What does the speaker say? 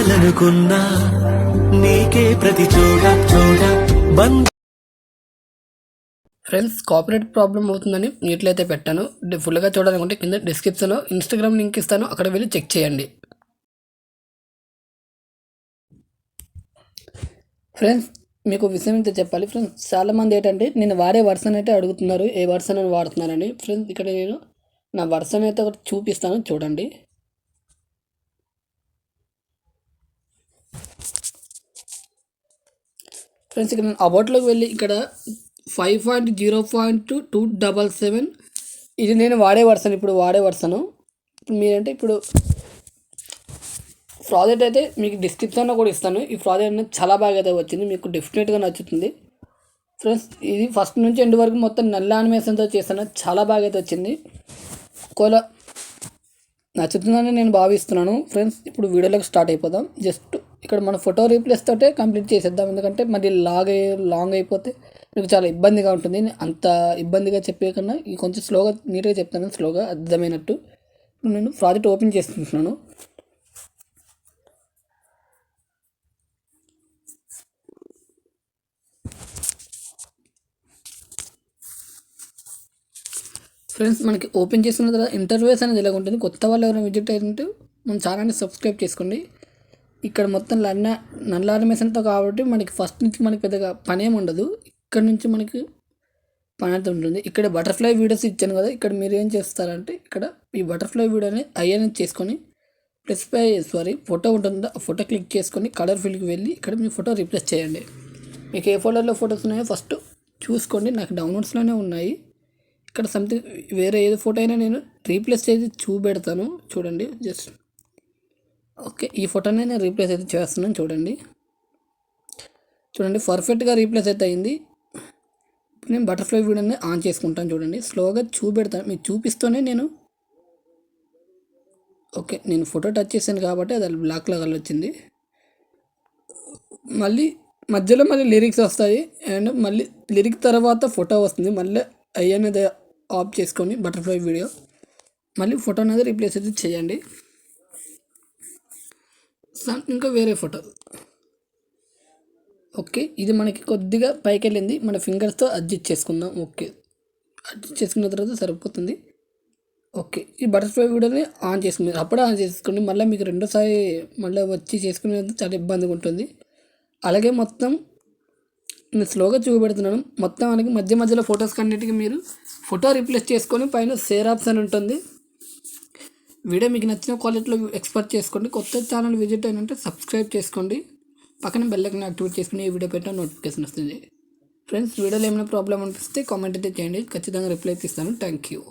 చాలనుకున్నా నీకే ప్రతి చోట చోట ఫ్రెండ్స్ కాపీరైట్ ప్రాబ్లం అవుతుందని మ్యూట్లో అయితే పెట్టాను. ఫుల్గా చూడాలనుకుంటే కింద డిస్క్రిప్షన్లో ఇన్స్టాగ్రామ్ లింక్ ఇస్తాను, అక్కడ వెళ్ళి చెక్ చేయండి. ఫ్రెండ్స్ మీకు విషయం అయితే చెప్పాలి ఫ్రెండ్స్, చాలామంది ఏంటంటే నేను వాడే వర్షన్ అయితే అడుగుతున్నారు, ఏ వర్షన్ అని వాడుతున్నారని. ఫ్రెండ్స్ ఇక్కడ నేను నా వర్షన్ అయితే ఒకటి చూపిస్తాను చూడండి. ఫ్రెండ్స్ ఇక్కడ నేను అబౌట్లోకి వెళ్ళి ఇక్కడ 5.0.277 ఇది నేను వాడే వర్షన్, ఇప్పుడు వాడే వర్షను. మీరంటే ఇప్పుడు ప్రాజెక్ట్ అయితే మీకు డిస్క్రిప్షన్లో కూడా ఇస్తాను. ఈ ప్రాజెక్ట్ అనేది చాలా బాగా అయితే వచ్చింది, మీకు డెఫినెట్గా నచ్చుతుంది. ఫ్రెండ్స్ ఇది ఫస్ట్ నుంచి ఎండ్ వరకు మొత్తం నల్ల యానిమేషన్తో చేస్తాను, చాలా బాగా అయితే వచ్చింది. ఒకవేళ నచ్చుతుందని నేను భావిస్తున్నాను. ఫ్రెండ్స్ ఇప్పుడు వీడియోలోకి స్టార్ట్ అయిపోదాం. జస్ట్ ఇక్కడ మన ఫోటో రీప్లేస్ తోటే కంప్లీట్ చేసేద్దాం, ఎందుకంటే మరి లాంగ్ అయిపోతే మీకు చాలా ఇబ్బందిగా ఉంటుంది. అంత ఇబ్బందిగా చెప్పే కన్నా ఈ కొంచెం స్లోగా నీట్గా చెప్తాను, స్లోగా అర్థమైనట్టు. నేను ప్రాజెక్ట్ ఓపెన్ చేసుకుంటున్నాను. ఫ్రెండ్స్ మనకి ఓపెన్ చేసుకున్న తర్వాత ఇంటర్ఫేస్ అనేది ఇలా ఉంటుంది. కొత్త వాళ్ళు ఎవరైనా విజిట్ అయినట్టు మన ఛానల్ని సబ్స్క్రైబ్ చేసుకోండి. ఇక్కడ మొత్తం నల్ల యానిమేషన్తో కాబట్టి మనకి ఫస్ట్ నుంచి మనకి పెద్దగా పని ఏమి ఉండదు. ఇక్కడ నుంచి మనకి పని అయితే ఉంటుంది. ఇక్కడ బటర్ఫ్లై వీడియోస్ ఇచ్చాను కదా, ఇక్కడ మీరు ఏం చేస్తారంటే ఇక్కడ ఈ బటర్ఫ్లై వీడియోని అనేది చేసుకొని ఫోటో ఉంటుంది, ఆ ఫోటో క్లిక్ చేసుకొని కలర్ ఫీల్డ్కి వెళ్ళి ఇక్కడ మీ ఫోటో రీప్లేస్ చేయండి. మీకు ఏ ఫోల్డర్లో ఫొటోస్ ఉన్నాయో ఫస్ట్ చూసుకోండి. నాకు డౌన్లోడ్స్లోనే ఉన్నాయి. ఇక్కడ సంథింగ్ వేరే ఏదో ఫోటో అయినా నేను రీప్లేస్ చేసి చూపెడతాను చూడండి. జస్ట్ ఓకే, ఈ ఫోటోనే నేను రీప్లేస్ అయితే చేస్తున్నాను చూడండి. పర్ఫెక్ట్గా రీప్లేస్ అయితే అయింది. నేను బటర్ఫ్లై వీడియోని ఆన్ చేసుకుంటాను చూడండి. స్లోగా చూపెడతాను, మీకు చూపిస్తూనే నేను ఓకే నేను ఫోటో టచ్ చేశాను కాబట్టి అది బ్లాక్ కలర్ వచ్చింది. మధ్యలో లిరిక్స్ వస్తాయి అండ్ మళ్ళీ లిరిక్ తర్వాత ఫోటో వస్తుంది. మళ్ళీ అనేది ఆఫ్ చేసుకొని బటర్ఫ్లై వీడియో మళ్ళీ ఫోటో అనేది రీప్లేస్ అయితే చేయండి. ఇంకా వేరే ఫోటో ఓకే, ఇది మనకి కొద్దిగా పైకి వెళ్ళింది, మన ఫింగర్స్తో అడ్జస్ట్ చేసుకుందాం. ఓకే అడ్జస్ట్ చేసుకున్న తర్వాత సరిపోతుంది. ఓకే ఈ బటర్ఫ్లై వీడియోని ఆన్ చేసుకుని అప్పుడే ఆన్ చేసుకోండి. మళ్ళీ మీకు రెండోసారి మళ్ళీ వచ్చి చేసుకునేది చాలా ఇబ్బందిగా ఉంటుంది. అలాగే మొత్తం నేను స్లోగా చూపెడుతున్నాను. మొత్తం మనకి మధ్యలో ఫొటోస్ కన్నిటికీ మీరు ఫోటో రీప్లేస్ చేసుకొని పైన షేర్ ఆప్షన్ ఉంటుంది. వీడియో మీకు నచ్చిన క్వాలిటీలో ఎక్స్పోర్ట్ చేసుకోండి. కొత్త ఛానల్ విజిట్ అయినంటే సబ్స్క్రైబ్ చేసుకోండి, పక్కన బెల్ ఐకాన్ యాక్టివేట్ చేసుకుని ఈ వీడియో పెట్టిన నోటిఫికేషన్ వస్తుంది. ఫ్రెండ్స్ వీడియోలో ఏమైనా ప్రాబ్లం అనిపిస్తే కామెంట్ అయితే చేయండి, ఖచ్చితంగా రిప్లై ఇస్తాను. Thank you.